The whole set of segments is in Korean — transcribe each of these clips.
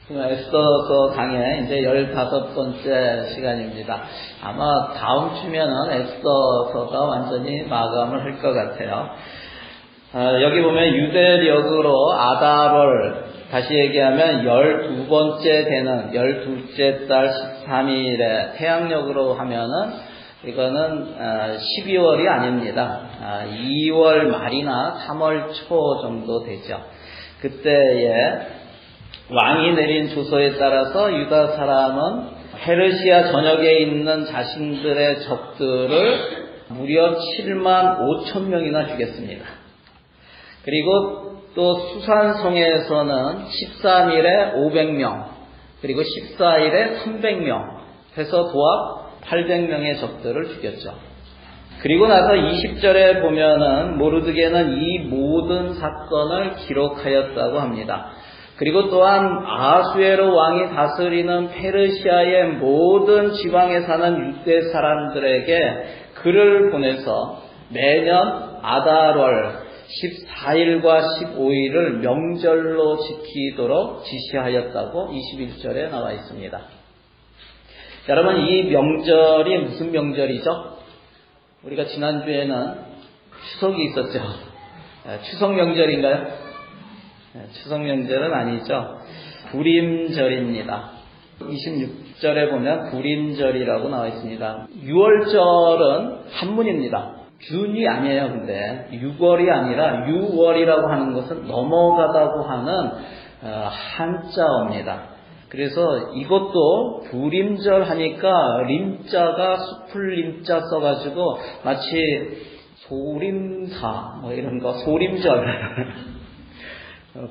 지금 에스더서 강의 이제 15번째 시간입니다. 아마 다음 주면은 에스더서가 완전히 마감을 할 것 같아요. 여기 보면 유대력으로 아달월, 다시 얘기하면 12번째 되는 12째 달 13일에 태양력으로 하면은 이거는 12월이 아닙니다. 2월 말이나 3월 초 정도 되죠. 그때에 왕이 내린 조서에 따라서 유다 사람은 페르시아 전역에 있는 자신들의 적들을 무려 7만 5천 명이나 죽였습니다. 그리고 또 수산성에서는 13일에 500명, 그리고 14일에 300명 해서 도합 800명의 적들을 죽였죠. 그리고 나서 20절에 보면은 모르드게는 이 모든 사건을 기록하였다고 합니다. 그리고 또한 아수에로 왕이 다스리는 페르시아의 모든 지방에 사는 유대 사람들에게 글을 보내서 매년 아달월 14일과 15일을 명절로 지키도록 지시하였다고 21절에 나와 있습니다. 여러분, 이 명절이 무슨 명절이죠? 우리가 지난주에는 추석이 있었죠. 추석 명절인가요? 추석 명절은 아니죠. 불임절입니다. 26절에 보면 불임절이라고 나와 있습니다. 6월절은 한문입니다. 준이 아니에요. 근데 6월이 아니라 6월이라고 하는 것은 넘어가다고 하는 한자어입니다. 그래서 이것도 불임절 하니까 림자가 숲을 림자 써가지고 마치 소림사 뭐 이런 거, 소림절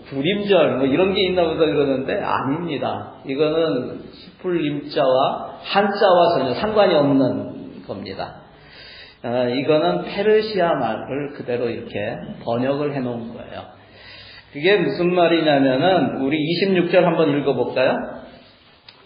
불임절 뭐 이런 게 있나 보다 그러는데 아닙니다. 이거는 숲을 림자와 한자와 전혀 상관이 없는 겁니다. 이거는 페르시아 말을 그대로 이렇게 번역을 해놓은 거예요. 그게 무슨 말이냐면은 우리 26절 한번 읽어볼까요?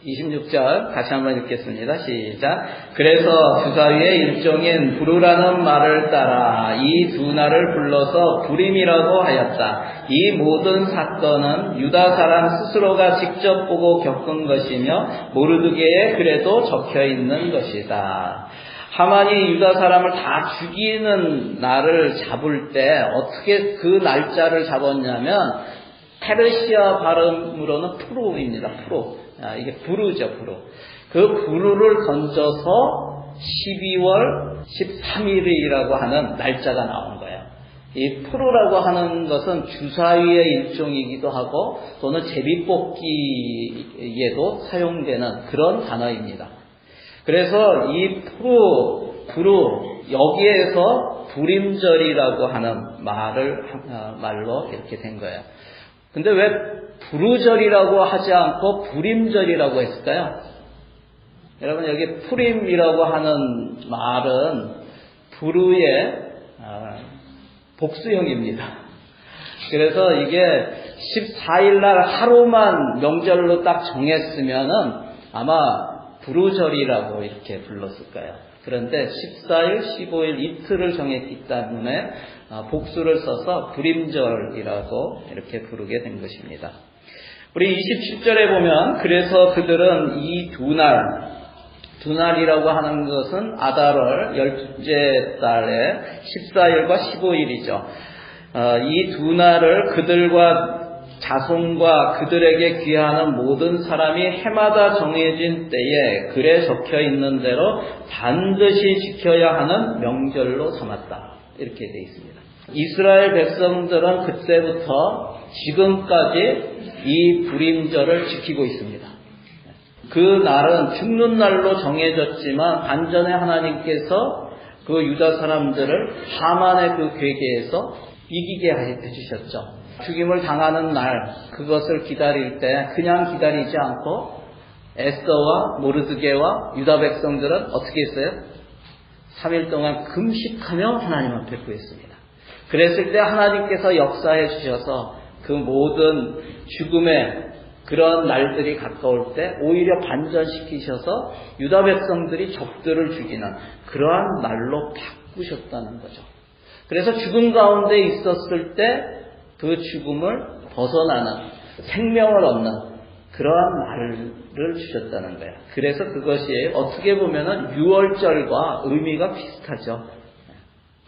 26절 다시 한번 읽겠습니다. 시작. 그래서 주사위의 일종인 부르라는 말을 따라 이 두 날을 불러서 불임이라고 하였다. 이 모든 사건은 유다 사람 스스로가 직접 보고 겪은 것이며 모르드게의 글에도 적혀 있는 것이다. 하만이 유다 사람을 다 죽이는 날을 잡을 때 어떻게 그 날짜를 잡았냐면 페르시아 발음으로는 프로입니다. 프로. 이게 부르죠, 부르. 그 부르를 건져서 12월 13일이라고 하는 날짜가 나온 거예요. 이 프로라고 하는 것은 주사위의 일종이기도 하고 또는 제비뽑기에도 사용되는 그런 단어입니다. 그래서 이 부르 여기에서 불임절이라고 하는 말로 이렇게 된 거예요. 근데 왜 부르절이라고 하지 않고 불임절이라고 했을까요? 여러분, 여기 풀임이라고 하는 말은 부르의 복수형입니다. 그래서 이게 14일날 하루만 명절로 딱 정했으면은 아마 부르절이라고 이렇게 불렀을 거예요. 그런데 14일, 15일 이틀을 정했기 때문에 복수를 써서 불임절이라고 이렇게 부르게 된 것입니다. 우리 27절에 보면 그래서 그들은 이 두 날이라고 하는 것은 아달월 12째 달에 14일과 15일이죠. 이 두 날을 그들과 자손과 그들에게 귀하는 모든 사람이 해마다 정해진 때에 글에 적혀 있는 대로 반드시 지켜야 하는 명절로 삼았다. 이렇게 되어 있습니다. 이스라엘 백성들은 그때부터 지금까지 이 불임절을 지키고 있습니다. 그 날은 죽는 날로 정해졌지만 반전에 하나님께서 그 유다 사람들을 하만의 그 괴계에서 이기게 해주셨죠. 죽임을 당하는 날 그것을 기다릴 때 그냥 기다리지 않고 에스더와 모르드게와 유다 백성들은 어떻게 했어요? 3일 동안 금식하며 하나님 앞에 구했습니다. 그랬을 때 하나님께서 역사해 주셔서 그 모든 죽음의 그런 날들이 가까울 때 오히려 반전시키셔서 유다 백성들이 적들을 죽이는 그러한 날로 바꾸셨다는 거죠. 그래서 죽음 가운데 있었을 때 그 죽음을 벗어나는 생명을 얻는 그러한 날을 주셨다는 거예요. 그래서 그것이 어떻게 보면은 유월절과 의미가 비슷하죠.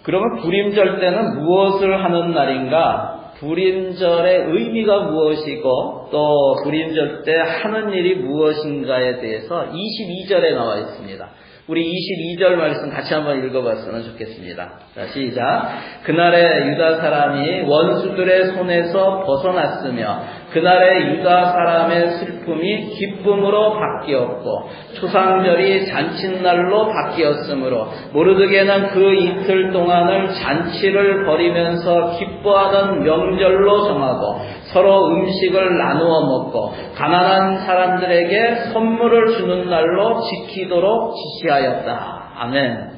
그러면 불임절 때는 무엇을 하는 날인가? 불임절의 의미가 무엇이고 또 불임절 때 하는 일이 무엇인가에 대해서 22절에 나와 있습니다. 우리 22절 말씀 같이 한번 읽어봤으면 좋겠습니다. 자, 시작. 그날에 유다 사람이 원수들의 손에서 벗어났으며 그날에 유다 사람의 슬픔이 기쁨으로 바뀌었고 초상절이 잔칫날로 바뀌었으므로 모르드게는 그 이틀 동안을 잔치를 벌이면서 기뻐하는 명절로 정하고 서로 음식을 나누어 먹고 가난한 사람들에게 선물을 주는 날로 지키도록 지시하였다. 아멘.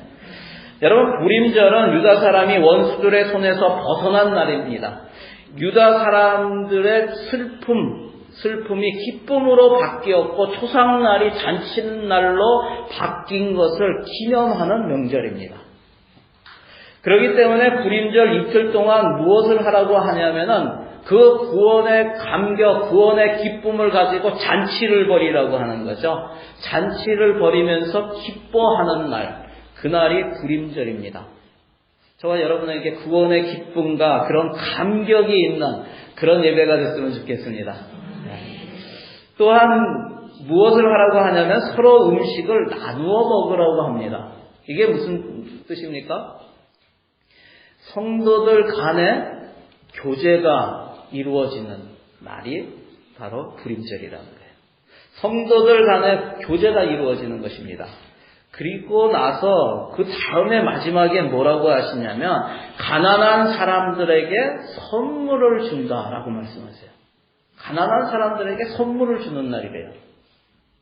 여러분, 불임절은 유다 사람이 원수들의 손에서 벗어난 날입니다. 유다 사람들의 슬픔이 기쁨으로 바뀌었고 초상날이 잔칫날로 바뀐 것을 기념하는 명절입니다. 그렇기 때문에 불임절 이틀 동안 무엇을 하라고 하냐면은 그 구원의 감격, 구원의 기쁨을 가지고 잔치를 벌이라고 하는 거죠. 잔치를 벌이면서 기뻐하는 날, 그날이 불임절입니다. 저와 여러분에게 구원의 기쁨과 그런 감격이 있는 그런 예배가 됐으면 좋겠습니다. 또한 무엇을 하라고 하냐면 서로 음식을 나누어 먹으라고 합니다. 이게 무슨 뜻입니까? 성도들 간에 교제가 이루어지는 날이 바로 불임절이라는 거예요. 성도들 간에 교제가 이루어지는 것입니다. 그리고 나서 그 다음에 마지막에 뭐라고 하시냐면 가난한 사람들에게 선물을 준다라고 말씀하세요. 가난한 사람들에게 선물을 주는 날이래요.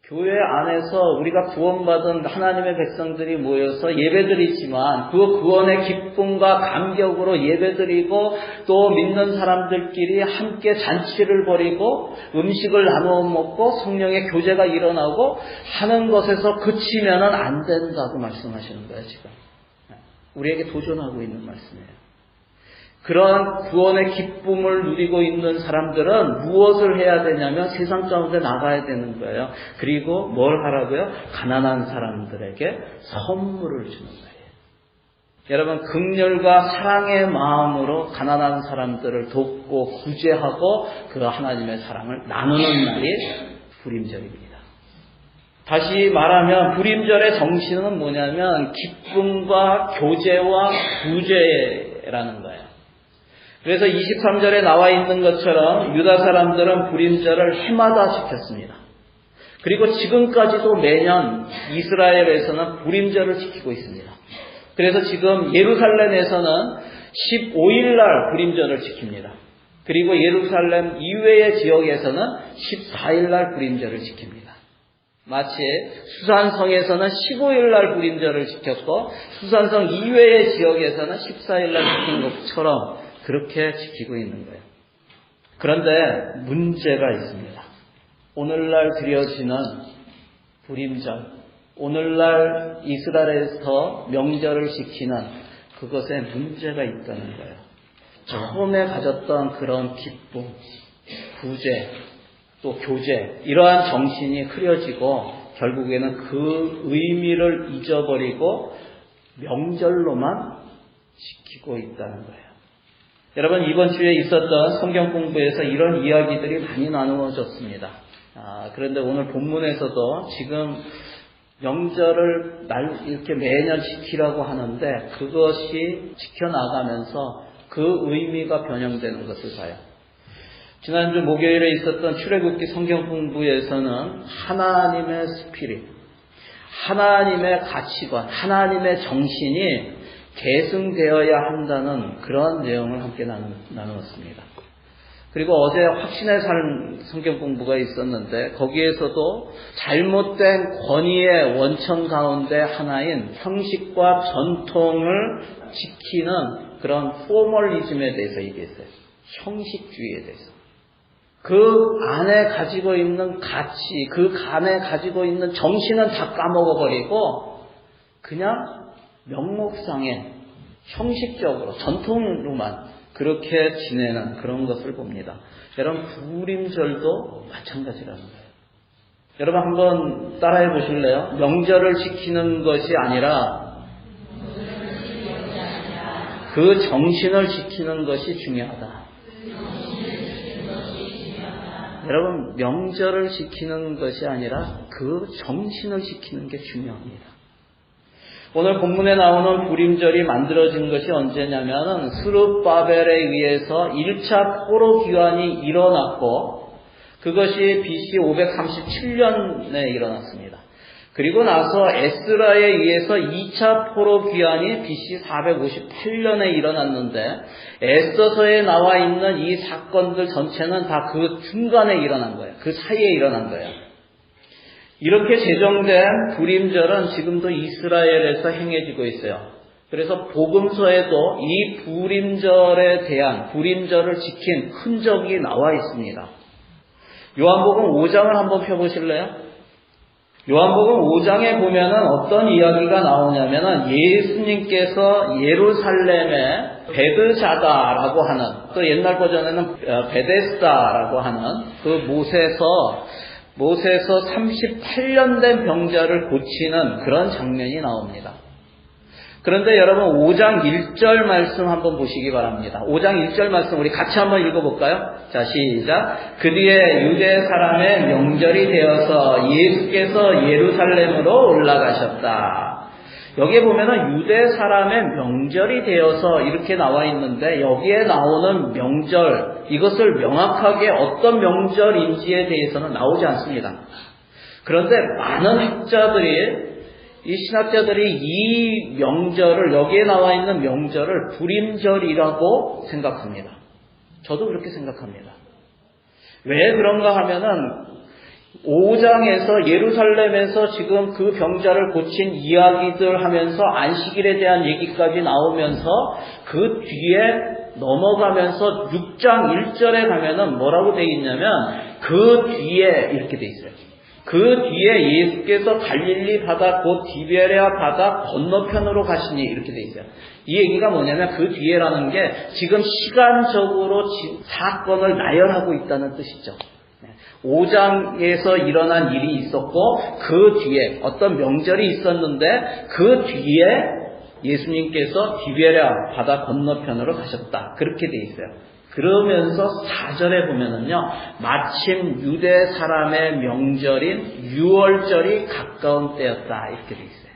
교회 안에서 우리가 구원받은 하나님의 백성들이 모여서 예배드리지만 그 구원의 기쁨과 감격으로 예배드리고 또 믿는 사람들끼리 함께 잔치를 벌이고 음식을 나누어 먹고 성령의 교제가 일어나고 하는 것에서 그치면은 안 된다고 말씀하시는 거예요, 지금. 우리에게 도전하고 있는 말씀이에요. 그러한 구원의 기쁨을 누리고 있는 사람들은 무엇을 해야 되냐면 세상 가운데 나가야 되는 거예요. 그리고 뭘 하라고요? 가난한 사람들에게 선물을 주는 거예요. 여러분, 긍휼과 사랑의 마음으로 가난한 사람들을 돕고 구제하고 그 하나님의 사랑을 나누는 날이 불임절입니다. 다시 말하면 불임절의 정신은 뭐냐면 기쁨과 교제와 구제라는 거예요. 그래서 23절에 나와 있는 것처럼 유다 사람들은 불임절을 해마다 지켰습니다. 그리고 지금까지도 매년 이스라엘에서는 불임절을 지키고 있습니다. 그래서 지금 예루살렘에서는 15일 날 불임절을 지킵니다. 그리고 예루살렘 이외의 지역에서는 14일 날 불임절을 지킵니다. 마치 수산성에서는 15일 날 불임절을 지켰고 수산성 이외의 지역에서는 14일 날 지킨 것처럼 그렇게 지키고 있는 거예요. 그런데 문제가 있습니다. 오늘날 드려지는 불임절, 오늘날 이스라엘에서 명절을 지키는 그것에 문제가 있다는 거예요. 처음에 가졌던 그런 기쁨, 구제, 또 교제, 이러한 정신이 흐려지고 결국에는 그 의미를 잊어버리고 명절로만 지키고 있다는 거예요. 여러분, 이번 주에 있었던 성경 공부에서 이런 이야기들이 많이 나누어졌습니다. 그런데 오늘 본문에서도 지금 명절을 이렇게 매년 지키라고 하는데 그것이 지켜나가면서 그 의미가 변형되는 것을 봐요. 지난주 목요일에 있었던 출애굽기 성경 공부에서는 하나님의 스피릿, 하나님의 가치관, 하나님의 정신이 계승되어야 한다는 그런 내용을 함께 나누었습니다. 그리고 어제 확신의 삶 성경 공부가 있었는데 거기에서도 잘못된 권위의 원천 가운데 하나인 형식과 전통을 지키는 그런 포멀리즘에 대해서 얘기했어요. 형식주의에 대해서. 그 안에 가지고 있는 가치, 그 안에 가지고 있는 정신은 다 까먹어버리고 그냥 명목상의 형식적으로 전통으로만 그렇게 지내는 그런 것을 봅니다. 여러분, 부림절도 마찬가지라는 거예요. 여러분 한번 따라해 보실래요? 명절을 지키는 것이 아니라 그 정신을 지키는 것이 중요하다. 여러분, 명절을 지키는 것이 아니라 그 정신을 지키는 게 중요합니다. 오늘 본문에 나오는 부림절이 만들어진 것이 언제냐면 스룹바벨에 의해서 1차 포로 기환이 일어났고 그것이 BC 537년에 일어났습니다. 그리고 나서 에스라에 의해서 2차 포로 귀환이 BC 458년에 일어났는데 에스더서에 나와 있는 이 사건들 전체는 다 그 중간에 일어난 거예요. 그 사이에 일어난 거예요. 이렇게 제정된 부림절은 지금도 이스라엘에서 행해지고 있어요. 그래서 복음서에도 이 부림절에 대한 부림절을 지킨 흔적이 나와 있습니다. 요한복음 5장을 한번 펴보실래요? 요한복음 5장에 보면은 어떤 이야기가 나오냐면은 예수님께서 예루살렘에 베드자다라고 하는, 또 옛날 버전에는 베데스다라고 하는 그 못에서 38년 된 병자를 고치는 그런 장면이 나옵니다. 그런데 여러분 5장 1절 말씀 한번 보시기 바랍니다. 5장 1절 말씀 우리 같이 한번 읽어볼까요? 자, 시작. 그 뒤에 유대 사람의 명절이 되어서 예수께서 예루살렘으로 올라가셨다. 여기에 보면은 유대 사람의 명절이 되어서 이렇게 나와 있는데 여기에 나오는 명절, 이것을 명확하게 어떤 명절인지에 대해서는 나오지 않습니다. 그런데 많은 학자들이 이 신학자들이 이 명절을, 여기에 나와 있는 명절을 부림절이라고 생각합니다. 저도 그렇게 생각합니다. 왜 그런가 하면은 5장에서 예루살렘에서 지금 그 병자를 고친 이야기들 하면서 안식일에 대한 얘기까지 나오면서 그 뒤에 넘어가면서 6장 1절에 가면은 뭐라고 되어 있냐면 그 뒤에 이렇게 되어 있어요. 그 뒤에 예수께서 갈릴리 바다 곧 디베레아 바다 건너편으로 가시니 이렇게 돼 있어요. 이 얘기가 뭐냐면 그 뒤에라는 게 지금 시간적으로 사건을 나열하고 있다는 뜻이죠. 5장에서 일어난 일이 있었고 그 뒤에 어떤 명절이 있었는데 그 뒤에 예수님께서 디베레아 바다 건너편으로 가셨다. 그렇게 돼 있어요. 그러면서 4절에 보면은요, 마침 유대 사람의 명절인 유월절이 가까운 때였다. 이렇게 돼 있어요.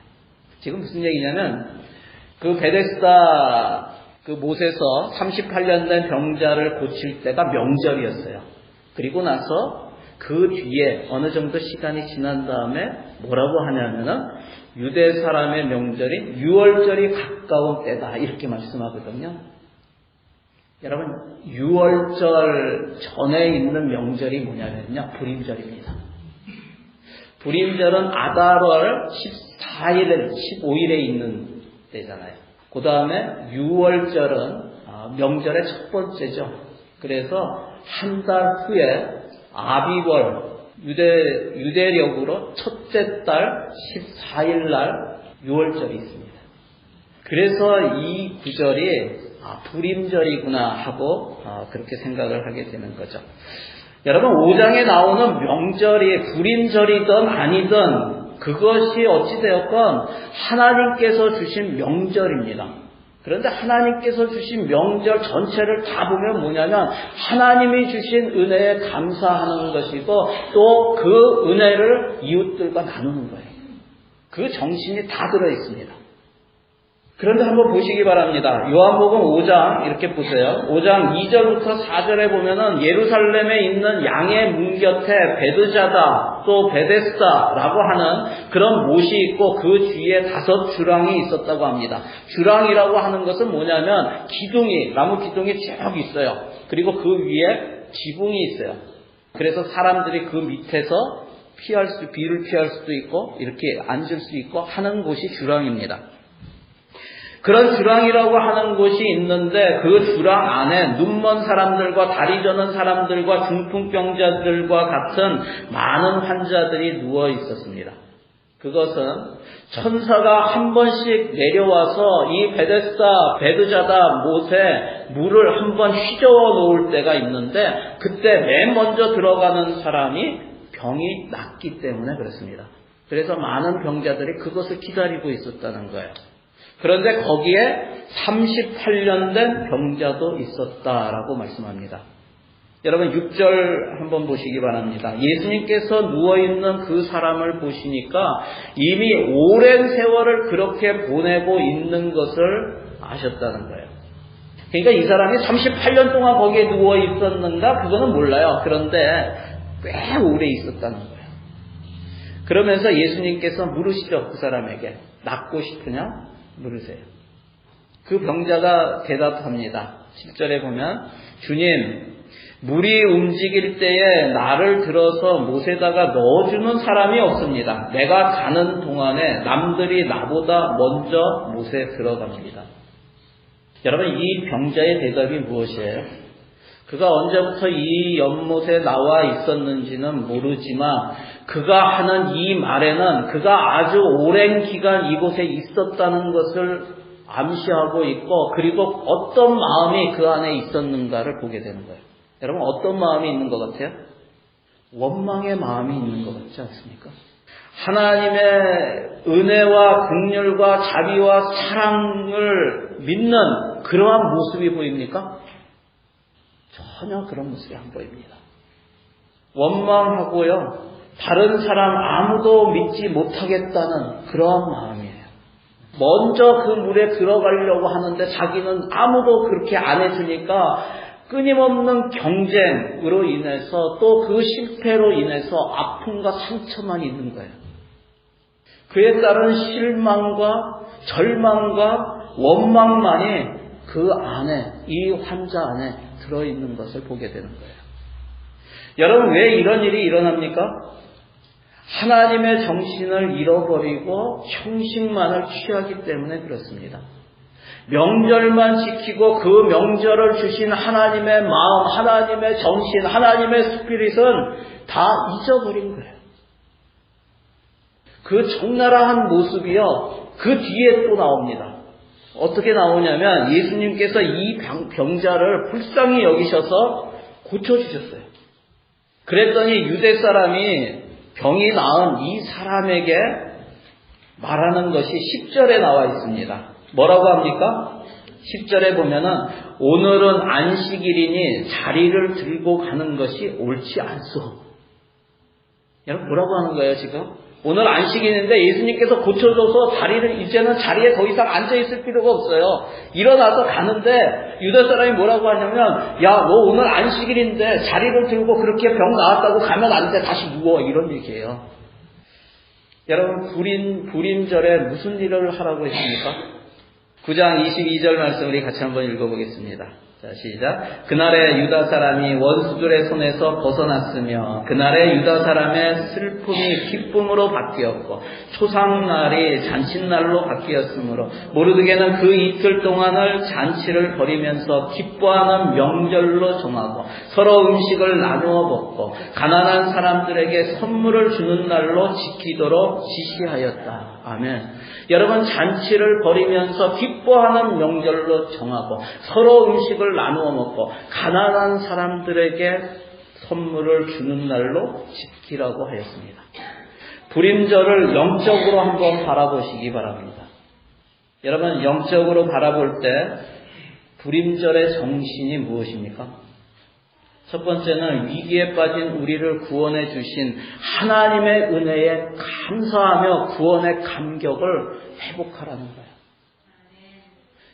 지금 무슨 얘기냐면, 그 베데스다 그 못에서 38년 된 병자를 고칠 때가 명절이었어요. 그리고 나서 그 뒤에 어느 정도 시간이 지난 다음에 뭐라고 하냐면은, 유대 사람의 명절인 유월절이 가까운 때다. 이렇게 말씀하거든요. 여러분, 유월절 전에 있는 명절이 뭐냐면요, 부림절입니다. 부림절은 아달월 14일, 15일에 있는 때잖아요. 그 다음에 유월절은 명절의 첫 번째죠. 그래서 한 달 후에 아비월, 유대력으로 첫째 달 14일 날 유월절이 있습니다. 그래서 이 구절이 부림절이구나 하고 그렇게 생각을 하게 되는 거죠. 여러분 5장에 나오는 명절이 부림절이든 아니든 그것이 어찌되었건 하나님께서 주신 명절입니다. 그런데 하나님께서 주신 명절 전체를 다 보면 뭐냐면 하나님이 주신 은혜에 감사하는 것이고 또 그 은혜를 이웃들과 나누는 거예요. 그 정신이 다 들어있습니다. 그런데 한번 보시기 바랍니다. 요한복음 5장 이렇게 보세요. 5장 2절부터 4절에 보면은 예루살렘에 있는 양의 문 곁에 베드자다 또 베데스다라고 하는 그런 못이 있고 그 뒤에 5 주랑이 있었다고 합니다. 주랑이라고 하는 것은 뭐냐면 기둥이, 나무 기둥이 쭉 있어요. 그리고 그 위에 지붕이 있어요. 그래서 사람들이 그 밑에서 비를 피할 수도 있고 이렇게 앉을 수 있고 하는 곳이 주랑입니다. 그런 주랑이라고 하는 곳이 있는데 그 주랑 안에 눈먼 사람들과 다리 저는 사람들과 중풍병자들과 같은 많은 환자들이 누워 있었습니다. 그것은 천사가 한 번씩 내려와서 이 베드자다 못에 물을 한 번 휘저어 놓을 때가 있는데 그때 맨 먼저 들어가는 사람이 병이 낫기 때문에 그렇습니다. 그래서 많은 병자들이 그것을 기다리고 있었다는 거예요. 그런데 거기에 38년 된 병자도 있었다라고 말씀합니다. 여러분 6절 한번 보시기 바랍니다. 예수님께서 누워있는 그 사람을 보시니까 이미 오랜 세월을 그렇게 보내고 있는 것을 아셨다는 거예요. 그러니까 이 사람이 38년 동안 거기에 누워 있었는가 그거는 몰라요. 그런데 꽤 오래 있었다는 거예요. 그러면서 예수님께서 물으시죠. 그 사람에게 낫고 싶으냐? 물으세요. 그 병자가 대답합니다. 10절에 보면 주님 물이 움직일 때에 나를 들어서 못에다가 넣어주는 사람이 없습니다. 내가 가는 동안에 남들이 나보다 먼저 못에 들어갑니다. 여러분 이 병자의 대답이 무엇이에요? 그가 언제부터 이 연못에 나와 있었는지는 모르지만 그가 하는 이 말에는 그가 아주 오랜 기간 이곳에 있었다는 것을 암시하고 있고 그리고 어떤 마음이 그 안에 있었는가를 보게 되는 거예요. 여러분 어떤 마음이 있는 것 같아요? 원망의 마음이 있는 것 같지 않습니까? 하나님의 은혜와 긍휼과 자비와 사랑을 믿는 그러한 모습이 보입니까? 전혀 그런 모습이 안 보입니다. 원망하고요. 다른 사람 아무도 믿지 못하겠다는 그러한 마음이에요. 먼저 그 물에 들어가려고 하는데 자기는 아무도 그렇게 안 해주니까 끊임없는 경쟁으로 인해서 또 그 실패로 인해서 아픔과 상처만 있는 거예요. 그에 따른 실망과 절망과 원망만이 그 안에, 이 환자 안에 들어있는 것을 보게 되는 거예요. 여러분 왜 이런 일이 일어납니까? 하나님의 정신을 잃어버리고 형식만을 취하기 때문에 그렇습니다. 명절만 지키고 그 명절을 주신 하나님의 마음, 하나님의 정신, 하나님의 스피릿은 다 잊어버린 거예요. 그 적나라한 모습이요, 그 뒤에 또 나옵니다. 어떻게 나오냐면 예수님께서 이 병자를 불쌍히 여기셔서 고쳐주셨어요. 그랬더니 유대 사람이 병이 나은 이 사람에게 말하는 것이 10절에 나와 있습니다. 뭐라고 합니까? 10절에 보면은 오늘은 안식일이니 자리를 들고 가는 것이 옳지 않소. 여러분 뭐라고 하는 거예요 지금? 오늘 안식일인데 예수님께서 고쳐줘서 이제는 자리에 더 이상 앉아있을 필요가 없어요. 일어나서 가는데 유대 사람이 뭐라고 하냐면 야 너 오늘 안식일인데 자리를 들고 그렇게 병 나았다고 가면 안 돼. 다시 누워. 이런 얘기예요. 여러분 불임절에 무슨 일을 하라고 했습니까? 9장 22절 말씀 우리 같이 한번 읽어보겠습니다. 자, 시작. 그날에 유다 사람이 원수들의 손에서 벗어났으며 그날에 유다 사람의 슬픔이 기쁨으로 바뀌었고 초상날이 잔칫날로 바뀌었으므로 모르드게는 그 이틀 동안을 잔치를 벌이면서 기뻐하는 명절로 정하고 서로 음식을 나누어 먹고 가난한 사람들에게 선물을 주는 날로 지키도록 지시하였다. 아멘. 여러분 잔치를 벌이면서 기뻐하는 명절로 정하고 서로 음식을 나누어 먹고 가난한 사람들에게 선물을 주는 날로 지키라고 하였습니다. 불임절을 영적으로 한번 바라보시기 바랍니다. 여러분 영적으로 바라볼 때 불임절의 정신이 무엇입니까? 첫 번째는 위기에 빠진 우리를 구원해 주신 하나님의 은혜에 감사하며 구원의 감격을 회복하라는 거예요.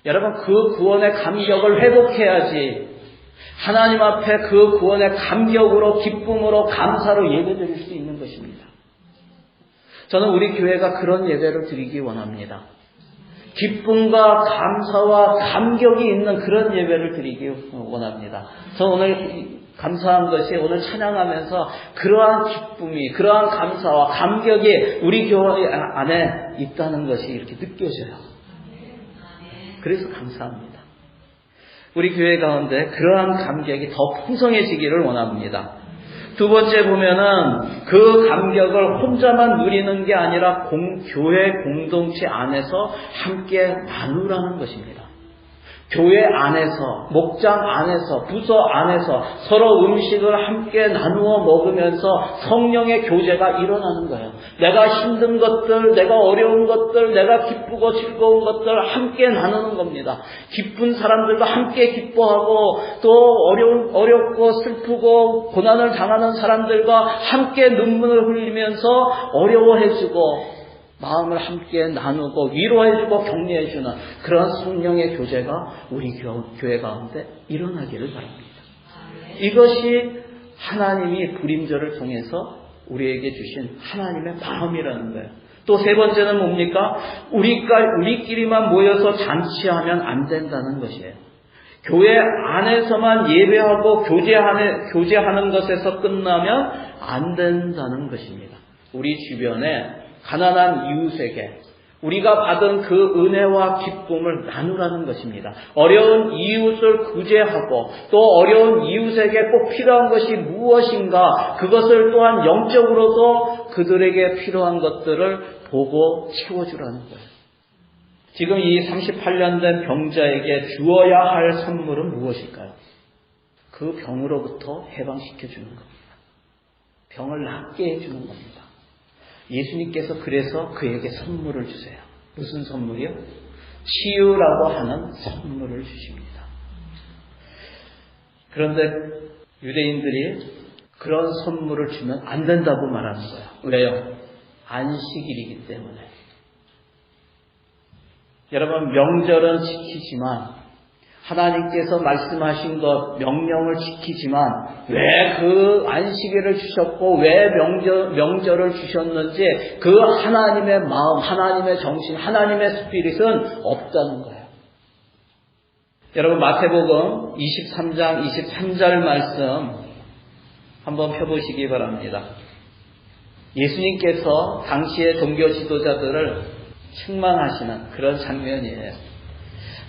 여러분 그 구원의 감격을 회복해야지 하나님 앞에 그 구원의 감격으로 기쁨으로 감사로 예배드릴 수 있는 것입니다. 저는 우리 교회가 그런 예배를 드리기 원합니다. 기쁨과 감사와 감격이 있는 그런 예배를 드리기 원합니다. 저 오늘 감사한 것이 오늘 찬양하면서 그러한 기쁨이, 그러한 감사와 감격이 우리 교회 안에 있다는 것이 이렇게 느껴져요. 그래서 감사합니다. 우리 교회 가운데 그러한 감격이 더 풍성해지기를 원합니다. 두 번째 보면은 그 감격을 혼자만 누리는 게 아니라 교회 공동체 안에서 함께 나누라는 것입니다. 교회 안에서, 목장 안에서, 부서 안에서 서로 음식을 함께 나누어 먹으면서 성령의 교제가 일어나는 거예요. 내가 힘든 것들, 내가 어려운 것들, 내가 기쁘고 즐거운 것들 함께 나누는 겁니다. 기쁜 사람들과 함께 기뻐하고 또 어렵고 슬프고 고난을 당하는 사람들과 함께 눈물을 흘리면서 어려워해주고 마음을 함께 나누고 위로해주고 격려해주는 그런 성령의 교제가 우리 교회 가운데 일어나기를 바랍니다. 이것이 하나님이 불임절을 통해서 우리에게 주신 하나님의 마음이라는 거예요. 또 세 번째는 뭡니까? 우리끼리만 모여서 잔치하면 안 된다는 것이에요. 교회 안에서만 예배하고 교제하는 것에서 끝나면 안 된다는 것입니다. 우리 주변에 가난한 이웃에게 우리가 받은 그 은혜와 기쁨을 나누라는 것입니다. 어려운 이웃을 구제하고 또 어려운 이웃에게 꼭 필요한 것이 무엇인가 그것을 또한 영적으로도 그들에게 필요한 것들을 보고 채워주라는 거예요. 지금 이 38년 된 병자에게 주어야 할 선물은 무엇일까요? 그 병으로부터 해방시켜주는 겁니다. 병을 낫게 해주는 겁니다. 예수님께서 그래서 그에게 선물을 주세요. 무슨 선물이요? 치유라고 하는 선물을 주십니다. 그런데 유대인들이 그런 선물을 주면 안 된다고 말하는 거예요. 왜요? 안식일이기 때문에. 여러분, 명절은 지키지만 하나님께서 말씀하신 것, 명령을 지키지만 왜 그 안식일을 주셨고 왜 명절을 주셨는지 그 하나님의 마음, 하나님의 정신, 하나님의 스피릿은 없다는 거예요. 여러분, 마태복음 23장 23절 말씀 한번 펴보시기 바랍니다. 예수님께서 당시의 종교 지도자들을 책망하시는 그런 장면이에요.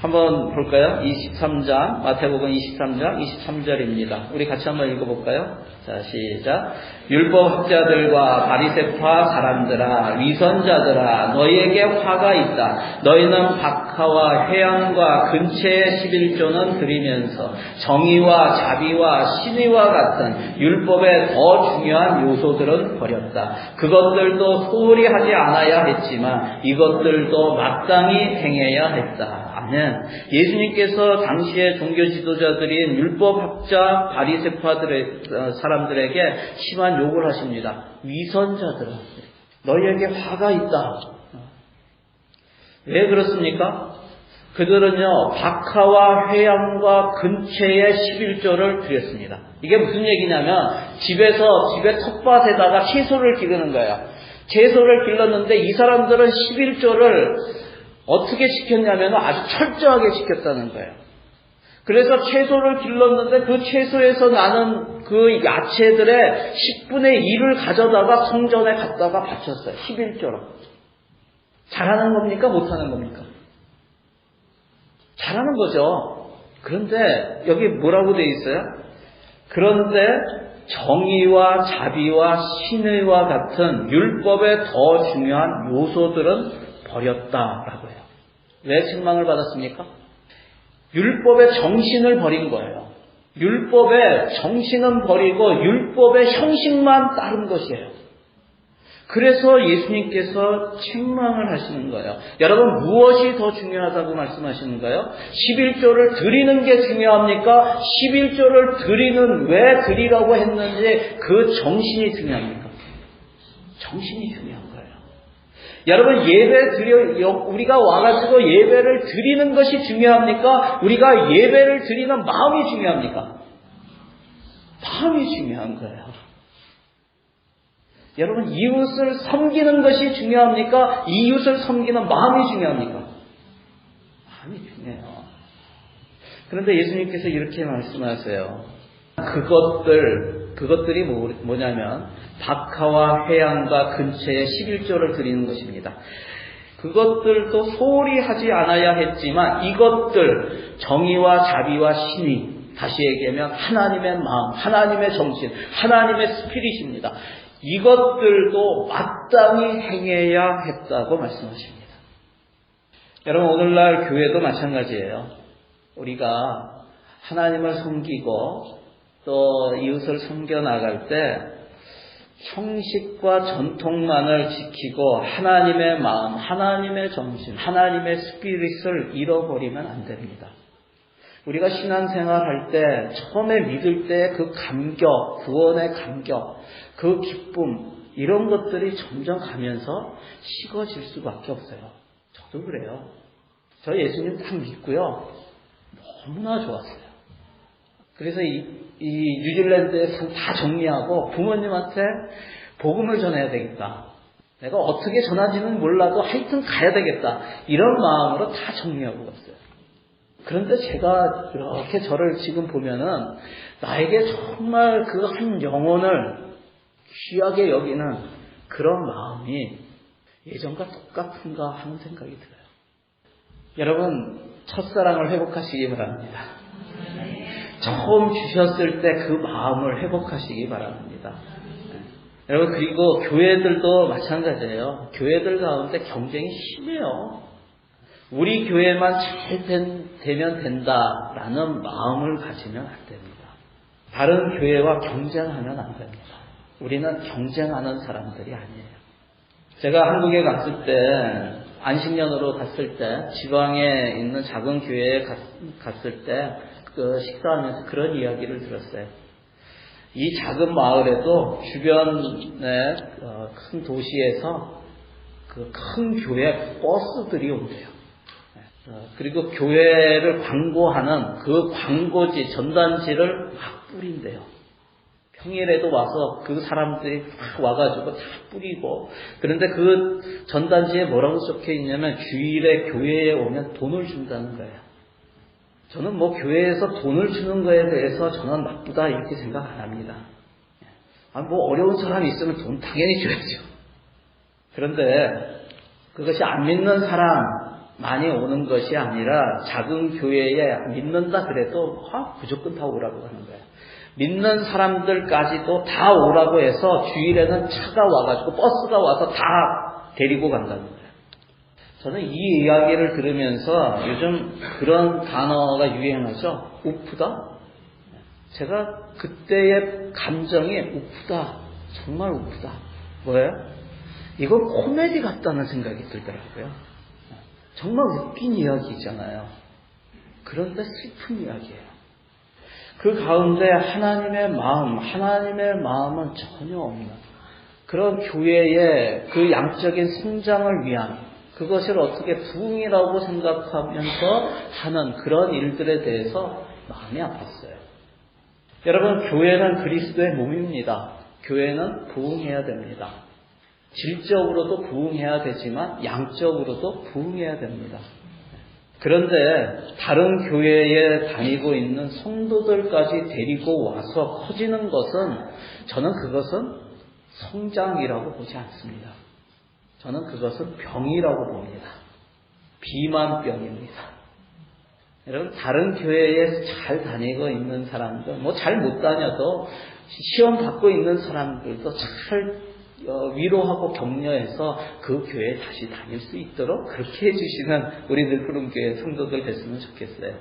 한번 볼까요? 23장, 마태복음 23장 23절입니다. 우리 같이 한번 읽어볼까요? 자, 시작. 율법학자들과 바리새파 사람들아, 위선자들아, 너희에게 화가 있다. 너희는 박하와 회양과 근체의 11조는 드리면서 정의와 자비와 신의와 같은 율법의 더 중요한 요소들은 버렸다. 그것들도 소홀히 하지 않아야 했지만 이것들도 마땅히 행해야 했다. 아멘. 예수님께서 당시의 종교 지도자들인 율법학자 바리새파들의 사람들에게 심한 욕을 하십니다. 위선자들아, 너희에게 화가 있다. 왜 그렇습니까? 그들은요, 박하와 회양과 근체의 11조를 드렸습니다. 이게 무슨 얘기냐면 집에 텃밭에다가 채소를 기르는 거예요. 채소를 길렀는데 이 사람들은 11조를 어떻게 지켰냐면 아주 철저하게 지켰다는 거예요. 그래서 채소를 길렀는데 그 채소에서 나는 그 야채들의 10분의 1을 가져다가 성전에 갖다가 바쳤어요. 11조로. 잘하는 겁니까? 못하는 겁니까? 잘하는 거죠. 그런데 여기 뭐라고 되어 있어요? 그런데 정의와 자비와 신의와 같은 율법의 더 중요한 요소들은 버렸다라고 해요. 왜 책망을 받았습니까? 율법의 정신을 버린 거예요. 율법의 정신은 버리고 율법의 형식만 따른 것이에요. 그래서 예수님께서 책망을 하시는 거예요. 여러분, 무엇이 더 중요하다고 말씀하시는가요? 11조를 드리는 게 중요합니까? 11조를 드리는 왜 드리라고 했는지 그 정신이 중요합니까? 정신이 중요한 거예요. 여러분, 우리가 와가지고 예배를 드리는 것이 중요합니까? 우리가 예배를 드리는 마음이 중요합니까? 마음이 중요한 거예요. 여러분, 이웃을 섬기는 것이 중요합니까? 이웃을 섬기는 마음이 중요합니까? 마음이 중요해요. 그런데 예수님께서 이렇게 말씀하세요. 그것들이 뭐냐면 박하와 회양과 근처에 11조를 드리는 것입니다. 그것들도 소홀히 하지 않아야 했지만 이것들 정의와 자비와 신의 다시 얘기하면 하나님의 마음, 하나님의 정신, 하나님의 스피릿입니다. 이것들도 마땅히 행해야 했다고 말씀하십니다. 여러분, 오늘날 교회도 마찬가지예요. 우리가 하나님을 섬기고 또 이웃을 섬겨나갈 때 형식과 전통만을 지키고 하나님의 마음, 하나님의 정신, 하나님의 스피릿을 잃어버리면 안 됩니다. 우리가 신앙생활할 때 처음에 믿을 때 그 감격, 구원의 감격, 그 기쁨 이런 것들이 점점 가면서 식어질 수밖에 없어요. 저도 그래요. 저 예수님 딱 믿고요. 너무나 좋았어요. 그래서 이 뉴질랜드에서 다 정리하고 부모님한테 복음을 전해야 되겠다. 내가 어떻게 전하지는 몰라도 하여튼 가야 되겠다. 이런 마음으로 다 정리하고 갔어요. 그런데 제가 이렇게 저를 지금 보면은 나에게 정말 그 한 영혼을 귀하게 여기는 그런 마음이 예전과 똑같은가 하는 생각이 들어요. 여러분, 첫사랑을 회복하시기 바랍니다. 처음 주셨을 때 그 마음을 회복하시기 바랍니다. 여러분, 그리고 교회들도 마찬가지예요. 교회들 가운데 경쟁이 심해요. 우리 교회만 잘 되면 된다라는 마음을 가지면 안 됩니다. 다른 교회와 경쟁하면 안 됩니다. 우리는 경쟁하는 사람들이 아니에요. 제가 한국에 갔을 때, 안식년으로 갔을 때, 지방에 있는 작은 교회에 갔을 때 그 식사하면서 그런 이야기를 들었어요. 이 작은 마을에도 주변의 큰 도시에서 그 큰 교회 버스들이 온대요. 그리고 교회를 광고하는 그 광고지, 전단지를 막 뿌린대요. 평일에도 와서 그 사람들이 막 와가지고 다 뿌리고, 그런데 그 전단지에 뭐라고 적혀 있냐면 주일에 교회에 오면 돈을 준다는 거예요. 저는 뭐 교회에서 돈을 주는 거에 대해서 저는 나쁘다 이렇게 생각 안 합니다. 뭐 어려운 사람이 있으면 돈 당연히 줘야죠. 그런데 그것이 안 믿는 사람 많이 오는 것이 아니라 작은 교회에 믿는다 그래도 무조건 다 오라고 하는 거예요. 믿는 사람들까지도 다 오라고 해서 주일에는 차가 와가지고 버스가 와서 다 데리고 간다는 거예요. 저는 이 이야기를 들으면서 요즘 그런 단어가 유행하죠. 우프다. 제가 그때의 감정이 우프다. 정말 우프다. 뭐예요? 이건 코미디 같다는 생각이 들더라고요. 정말 웃긴 이야기잖아요. 그런데 슬픈 이야기예요. 그 가운데 하나님의 마음은 전혀 없는 그런 교회의 그 양적인 성장을 위한 그것을 어떻게 부흥이라고 생각하면서 하는 그런 일들에 대해서 마음이 아팠어요. 여러분, 교회는 그리스도의 몸입니다. 교회는 부흥해야 됩니다. 질적으로도 부흥해야 되지만 양적으로도 부흥해야 됩니다. 그런데 다른 교회에 다니고 있는 성도들까지 데리고 와서 커지는 것은 저는 그것은 성장이라고 보지 않습니다. 저는 그것은 병이라고 봅니다. 비만병입니다. 여러분, 다른 교회에 잘 다니고 있는 사람들, 뭐 잘 못 다녀도 시험 받고 있는 사람들도 잘 위로하고 격려해서 그 교회에 다시 다닐 수 있도록 그렇게 해주시는 우리들 푸른교회 성도들 됐으면 좋겠어요.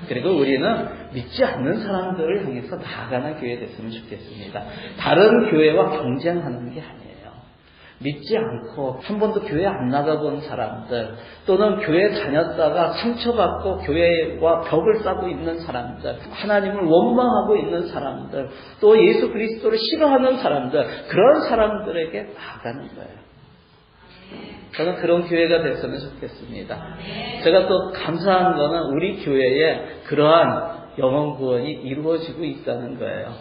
그리고 우리는 믿지 않는 사람들을 향해서 나아가는 교회 됐으면 좋겠습니다. 다른 교회와 경쟁하는 게 아니에요. 믿지 않고 한 번도 교회 안 나가본 사람들, 또는 교회 다녔다가 상처받고 교회와 벽을 쌓고 있는 사람들, 하나님을 원망하고 있는 사람들, 또 예수 그리스도를 싫어하는 사람들, 그런 사람들에게 나아가는 거예요. 저는 그런 교회가 됐으면 좋겠습니다. 제가 또 감사한 거는 우리 교회에 그러한 영혼 구원이 이루어지고 있다는 거예요.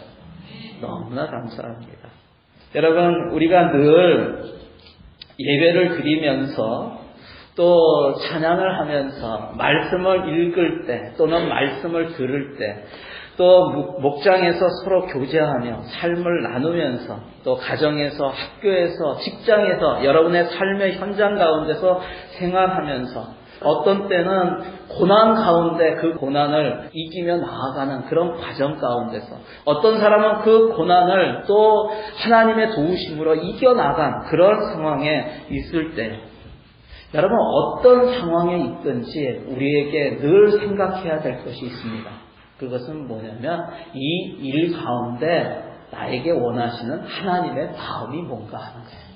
너무나 감사합니다. 여러분, 우리가 늘 예배를 드리면서 또 찬양을 하면서 말씀을 읽을 때 또는 말씀을 들을 때 또 목장에서 서로 교제하며 삶을 나누면서 또 가정에서 학교에서 직장에서 여러분의 삶의 현장 가운데서 생활하면서 어떤 때는 고난 가운데 그 고난을 이기며 나아가는 그런 과정 가운데서 어떤 사람은 그 고난을 또 하나님의 도우심으로 이겨나간 그런 상황에 있을 때 여러분 어떤 상황에 있든지 우리에게 늘 생각해야 될 것이 있습니다. 그것은 뭐냐면 이 일 가운데 나에게 원하시는 하나님의 마음이 뭔가 하는 거예요.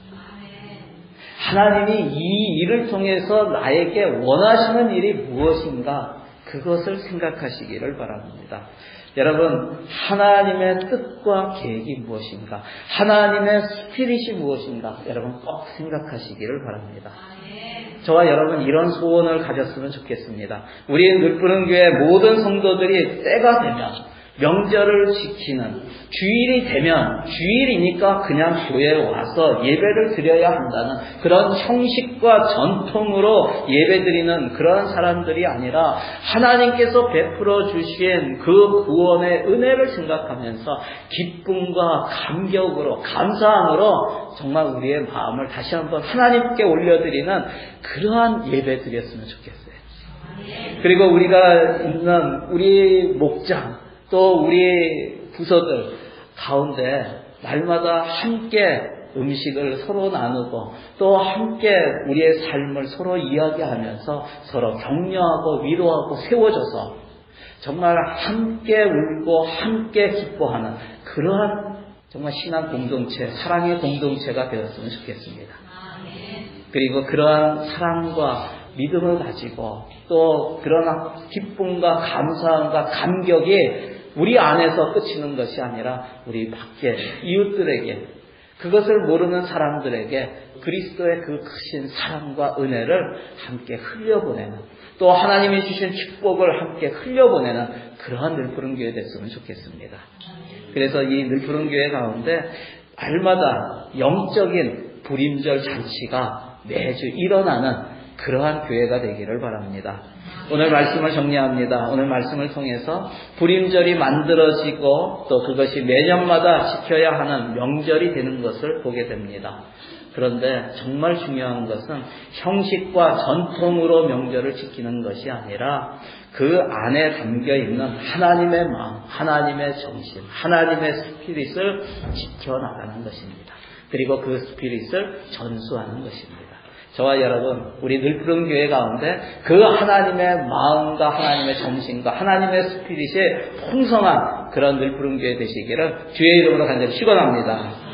하나님이 이 일을 통해서 나에게 원하시는 일이 무엇인가 그것을 생각하시기를 바랍니다. 여러분 하나님의 뜻과 계획이 무엇인가 하나님의 스피릿이 무엇인가 여러분 꼭 생각하시기를 바랍니다. 저와 여러분 이런 소원을 가졌으면 좋겠습니다. 우리 늘푸른교회 모든 성도들이 때가 되면 명절을 지키는 주일이 되면 주일이니까 그냥 교회에 와서 예배를 드려야 한다는 그런 형식과 전통으로 예배드리는 그런 사람들이 아니라 하나님께서 베풀어 주신 그 구원의 은혜를 생각하면서 기쁨과 감격으로 감사함으로 정말 우리의 마음을 다시 한번 하나님께 올려드리는 그러한 예배 드렸으면 좋겠어요. 그리고 우리가 있는 우리 목장 또 우리 부서들 가운데 날마다 함께 음식을 서로 나누고 또 함께 우리의 삶을 서로 이야기하면서 서로 격려하고 위로하고 세워줘서 정말 함께 울고 함께 기뻐하는 그러한 정말 신앙 공동체, 사랑의 공동체가 되었으면 좋겠습니다. 그리고 그러한 사랑과 믿음을 가지고 또 그런 기쁨과 감사함과 감격이 우리 안에서 그치는 것이 아니라 우리 밖에 이웃들에게 그것을 모르는 사람들에게 그리스도의 그 크신 사랑과 은혜를 함께 흘려보내는 또 하나님이 주신 축복을 함께 흘려보내는 그러한 늘푸른교회 됐으면 좋겠습니다. 그래서 이 늘푸른교회 가운데 날마다 영적인 불임절 잔치가 매주 일어나는 그러한 교회가 되기를 바랍니다. 오늘 말씀을 정리합니다. 오늘 말씀을 통해서 불임절이 만들어지고 또 그것이 매년마다 지켜야 하는 명절이 되는 것을 보게 됩니다. 그런데 정말 중요한 것은 형식과 전통으로 명절을 지키는 것이 아니라 그 안에 담겨 있는 하나님의 마음, 하나님의 정신, 하나님의 스피릿을 지켜나가는 것입니다. 그리고 그 스피릿을 전수하는 것입니다. 저와 여러분, 우리 늘푸른 교회 가운데 그 하나님의 마음과 하나님의 정신과 하나님의 스피릿이 풍성한 그런 늘푸른 교회 되시기를 주의 이름으로 간절히 축원합니다.